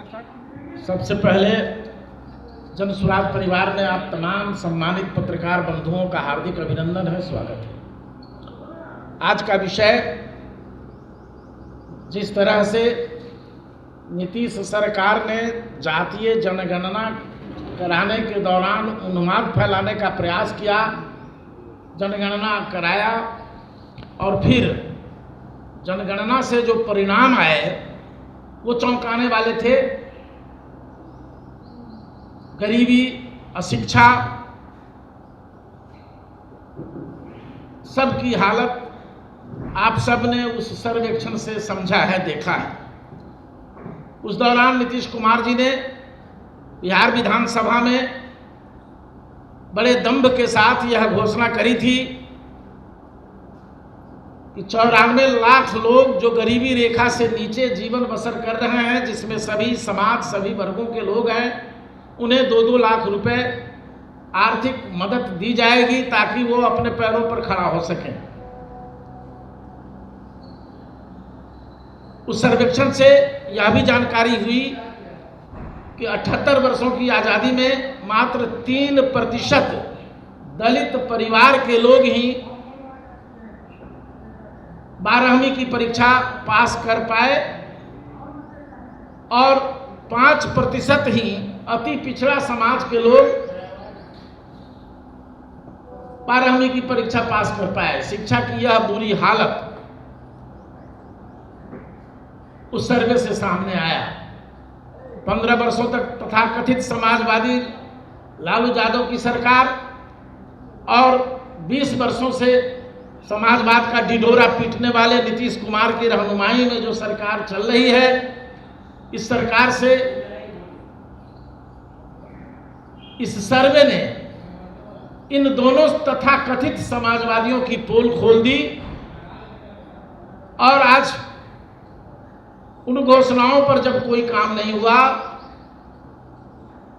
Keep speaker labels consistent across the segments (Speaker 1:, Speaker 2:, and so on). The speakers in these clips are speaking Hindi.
Speaker 1: सबसे पहले जन सुराज परिवार में आप तमाम सम्मानित पत्रकार बंधुओं का हार्दिक अभिनंदन है, स्वागत है। आज का विषय जिस तरह से नीतीश सरकार ने जातीय जनगणना कराने के दौरान उन्माद फैलाने का प्रयास किया, जनगणना कराया और फिर जनगणना से जो परिणाम आए वो चौंकाने वाले थे। गरीबी, अशिक्षा, सबकी हालत आप सब ने उस सर्वेक्षण से समझा है, देखा है। उस दौरान नीतीश कुमार जी ने बिहार विधानसभा में बड़े दंभ के साथ यह घोषणा करी थी कि 94 लाख लोग जो गरीबी रेखा से नीचे जीवन बसर कर रहे हैं, जिसमें सभी समाज, सभी वर्गों के लोग हैं, उन्हें 2-2 लाख रुपए आर्थिक मदद दी जाएगी ताकि वो अपने पैरों पर खड़ा हो सकें। उस सर्वेक्षण से यह भी जानकारी हुई कि 78 वर्षों की आज़ादी में मात्र 3% दलित परिवार के लोग ही 12वीं की परीक्षा पास कर पाए और 5% ही अति पिछड़ा समाज के लोग 12वीं की परीक्षा पास कर पाए। शिक्षा की यह बुरी हालत उस सर्वे से सामने आया। 15 वर्षों तक तथाकथित समाजवादी लालू यादव की सरकार और 20 वर्षों से समाजवाद का ढिढोरा पीटने वाले नीतीश कुमार की रहनुमाई में जो सरकार चल रही है, इस सरकार से इस सर्वे ने इन दोनों तथाकथित समाजवादियों की पोल खोल दी और आज उन घोषणाओं पर जब कोई काम नहीं हुआ,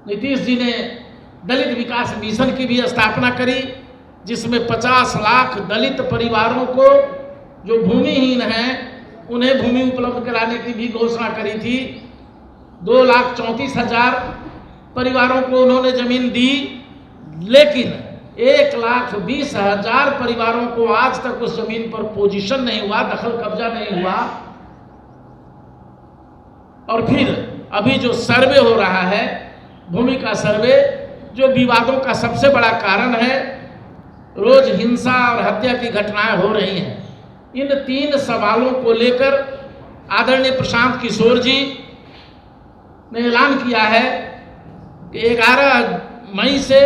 Speaker 1: नीतीश जी ने दलित विकास मिशन की भी स्थापना करी, जिसमेम 50 लाख दलित परिवारों को जो भूमिहीन हैं उन्हें भूमि उपलब्ध कराने की भी घोषणा करी थी। 2,34,000 परिवारों को उन्होंने जमीन दी, लेकिन 1,20,000 परिवारों को आज तक उस जमीन पर पोजीशन नहीं हुआ, दखल कब्जा नहीं हुआ। और फिर अभी जो सर्वे हो रहा है, भूमि का सर्वे, जो विवादों का सबसे बड़ा कारण है, रोज हिंसा और हत्या की घटनाएं हो रही हैं। इन 3 सवालों को लेकर आदरणीय प्रशांत किशोर जी ने ऐलान किया है कि 11 मई से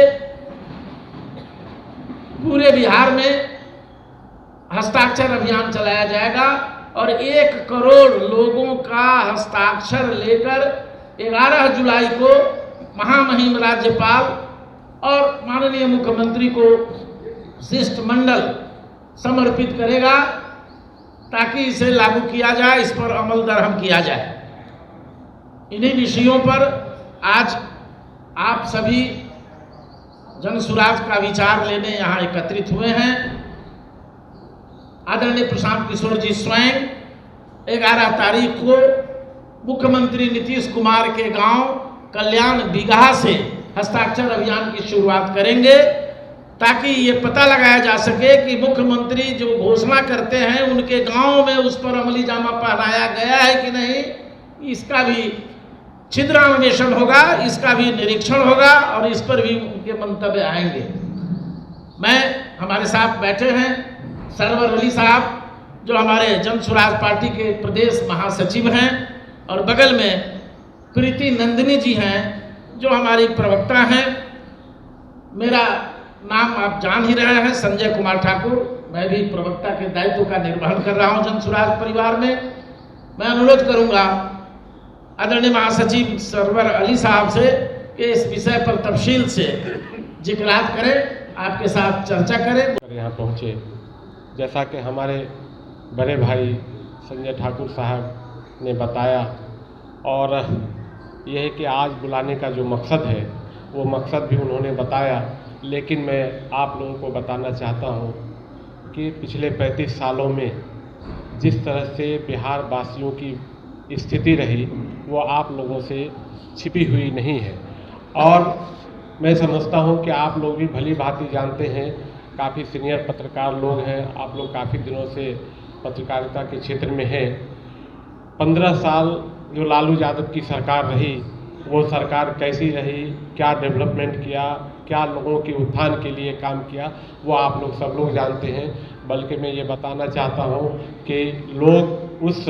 Speaker 1: पूरे बिहार में हस्ताक्षर अभियान चलाया जाएगा और 1 करोड़ लोगों का हस्ताक्षर लेकर 11 जुलाई को महामहिम राज्यपाल और माननीय मुख्यमंत्री को शिष्टमंडल समर्पित करेगा ताकि इसे लागू किया जाए, इस पर अमल दरहम किया जाए। इन्हीं विषयों पर आज आप सभी जनसुराज का विचार लेने यहाँ एकत्रित हुए हैं। आदरणीय प्रशांत किशोर जी स्वयं 11 तारीख को मुख्यमंत्री नीतीश कुमार के गांव कल्याण बिगहा से हस्ताक्षर अभियान की शुरुआत करेंगे ताकि ये पता लगाया जा सके कि मुख्यमंत्री जो घोषणा करते हैं उनके गांव में उस पर अमली जामा पहनाया गया है कि नहीं, इसका भी छिद्रान्वेषण होगा, इसका भी निरीक्षण होगा और इस पर भी उनके मंतव्य आएंगे। हमारे साथ बैठे हैं सरवर अली साहब, जो हमारे जन सुराज पार्टी के प्रदेश महासचिव हैं, और बगल में प्रीति नंदिनी जी हैं जो हमारी प्रवक्ता हैं। मेरा नाम आप जान ही रहे हैं, संजय कुमार ठाकुर। मैं भी प्रवक्ता के दायित्व का निर्वहन कर रहा हूं जन सुराज परिवार में। मैं अनुरोध करूंगा आदरणीय महासचिव सरवर अली साहब से कि इस विषय पर तफसील से जिक्रात करें, आपके साथ चर्चा करें।
Speaker 2: यहाँ पहुँचे, जैसा कि हमारे बड़े भाई संजय ठाकुर साहब ने बताया, और यह है कि आज बुलाने का जो मकसद है वो मकसद भी उन्होंने बताया। लेकिन मैं आप लोगों को बताना चाहता हूँ कि पिछले 35 सालों में जिस तरह से बिहार वासियों की स्थिति रही वो आप लोगों से छिपी हुई नहीं है। और मैं समझता हूं कि आप लोग भी भली भांति जानते हैं, काफ़ी सीनियर पत्रकार लोग हैं, आप लोग काफ़ी दिनों से पत्रकारिता के क्षेत्र में हैं। 15 साल जो लालू यादव की सरकार रही, वो सरकार कैसी रही, क्या डेवलपमेंट किया, क्या लोगों के उत्थान के लिए काम किया, वो आप लोग सब लोग जानते हैं। बल्कि मैं ये बताना चाहता हूँ कि लोग उस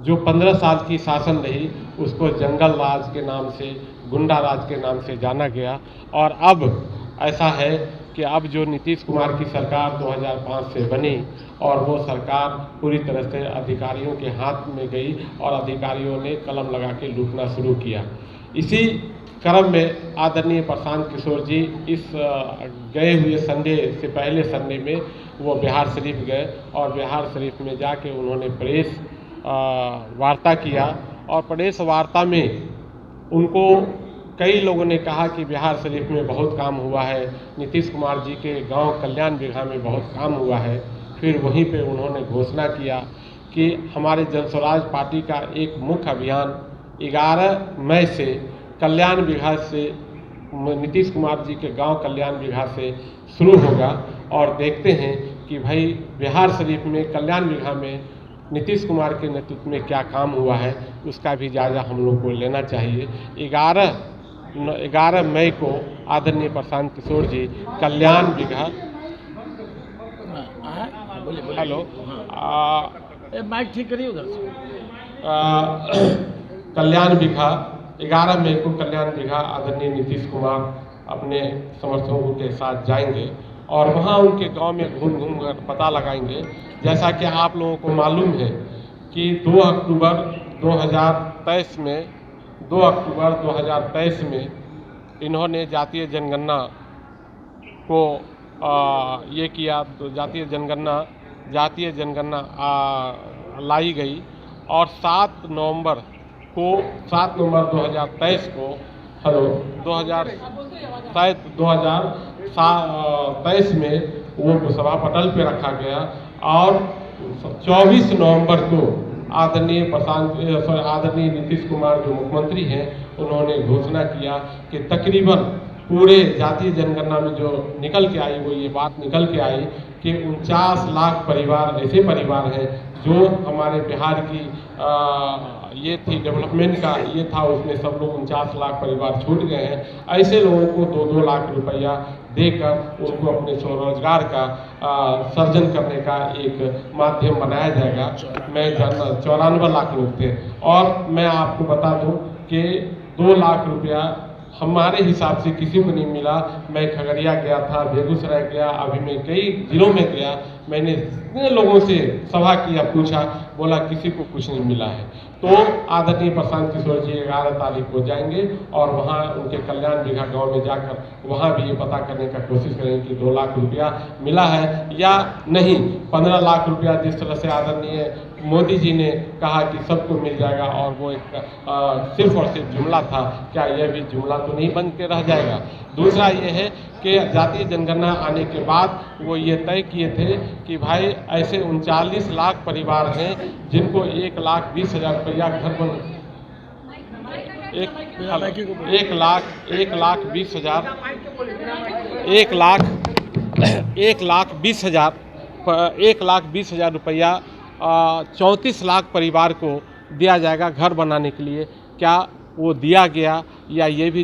Speaker 2: जो 15 साल की शासन रही उसको जंगल राज के नाम से, गुंडा राज के नाम से जाना गया। और अब ऐसा है कि अब जो नीतीश कुमार की सरकार 2005 से बनी और वो सरकार पूरी तरह से अधिकारियों के हाथ में गई और अधिकारियों ने कलम लगा के लूटना शुरू किया। इसी क्रम में आदरणीय प्रशांत किशोर जी इस गए हुए संडे से पहले संडे में वो बिहार शरीफ गए और बिहार शरीफ में जाके उन्होंने प्रेस वार्ता किया। और प्रेस वार्ता में उनको कई लोगों ने कहा कि बिहार शरीफ में बहुत काम हुआ है, नीतीश कुमार जी के गांव कल्याण बिघा में बहुत काम हुआ है। फिर वहीं पे उन्होंने घोषणा किया कि हमारे जनस्वराज पार्टी का एक मुख्य अभियान 11 मई से कल्याण बिघा से, नीतीश कुमार जी के गांव कल्याण बिघा से शुरू होगा। और देखते हैं कि भाई बिहार शरीफ में कल्याण बिघा में नीतीश कुमार के नेतृत्व में क्या काम हुआ है, उसका भी जायजा हम लोग को लेना चाहिए। 11 मई को आदरणीय प्रशांत किशोर जी कल्याण बिघा, हेलो,
Speaker 1: माइक ठीक करिए उधर से।
Speaker 2: कल्याण बिघा 11 मई को कल्याण बिघा आदरणीय नीतीश कुमार अपने समर्थकों के साथ जाएंगे और वहाँ उनके गांव में घूम घूम कर पता लगाएंगे। जैसा कि आप लोगों को मालूम है कि 2 अक्टूबर 2023 में इन्होंने जातीय जनगणना को ये किया, तो जातीय जनगणना लाई गई और 7 नवंबर 2023 को 2023 में वो सभा पटल पे रखा गया और 24 नवंबर को आदरणीय नीतीश कुमार जो मुख्यमंत्री हैं उन्होंने घोषणा किया कि तकरीबन पूरे जातीय जनगणना में जो निकल के आई, वो ये बात निकल के आई कि 49 लाख परिवार ऐसे परिवार हैं जो हमारे बिहार की ये थी डेवलपमेंट का ये था, उसमें सब लोग 49 लाख परिवार छूट गए हैं। ऐसे लोगों को 2-2 लाख रुपया देकर उनको अपने स्वरोजगार का सर्जन करने का एक माध्यम बनाया जाएगा। मैं जानना 94 लाख लोग थे और मैं आपको बता दूं कि 2 लाख रुपया हमारे हिसाब से किसी को नहीं मिला। मैं खगड़िया गया था, बेगूसराय गया, अभी मैं कई जिलों में गया, मैंने इतने लोगों से सभा किया, पूछा, बोला किसी को कुछ नहीं मिला है। तो आदरणीय प्रशांत किशोर जी 11 तारीख को जाएंगे और वहाँ उनके कल्याण बिघा गांव में जाकर वहाँ भी ये पता करने का कोशिश करेंगे कि 2 लाख रुपया मिला है या नहीं। 15 लाख रुपया जिस तरह से आदरणीय मोदी जी ने कहा कि सबको मिल जाएगा और वो एक सिर्फ और सिर्फ जुमला था, क्या यह भी जुमला तो नहीं बन के रह जाएगा। दूसरा ये है कि जातीय जनगणना आने के बाद वो ये तय किए थे कि भाई ऐसे 39 लाख परिवार हैं जिनको 1,20,000 रुपया घर बन 1,20,000 रुपया 34 लाख परिवार को दिया जाएगा घर बनाने के लिए। क्या वो दिया गया या ये भी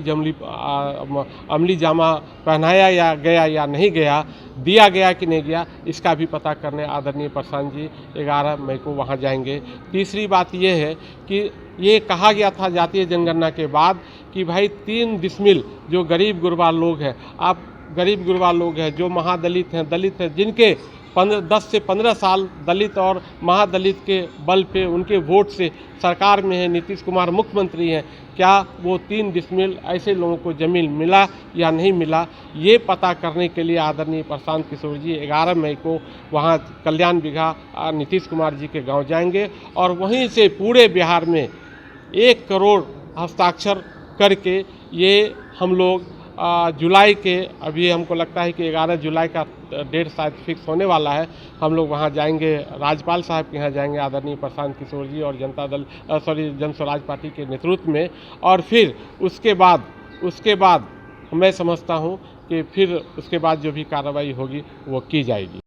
Speaker 2: अमली जामा पहनाया गया या नहीं गया, दिया गया कि नहीं गया, इसका भी पता करने आदरणीय प्रशांत जी 11 मई को वहाँ जाएंगे। तीसरी बात ये है कि ये कहा गया था जातीय जनगणना के बाद कि भाई 3 डिसमिल जो गरीब गुरबा लोग हैं, आप गरीब गुरबा लोग हैं जो महादलित हैं, दलित हैं, जिनके 10 से 15 साल दलित और महादलित के बल पे उनके वोट से सरकार में है, नीतीश कुमार मुख्यमंत्री हैं, क्या वो 3 डिसमिल ऐसे लोगों को ज़मीन मिला या नहीं मिला, ये पता करने के लिए आदरणीय प्रशांत किशोर जी 11 मई को वहाँ कल्याण बिघा नीतीश कुमार जी के गांव जाएंगे और वहीं से पूरे बिहार में 1 करोड़ हस्ताक्षर करके ये हम लोग जुलाई के, अभी हमको लगता है कि 11 जुलाई का डेट शायद फिक्स होने वाला है। हम लोग वहाँ जाएंगे, राज्यपाल साहब के यहाँ जाएंगे, आदरणीय प्रशांत किशोर जी और जन स्वराज पार्टी के नेतृत्व में। और फिर उसके बाद मैं समझता हूँ कि फिर उसके बाद जो भी कार्रवाई होगी वो की जाएगी।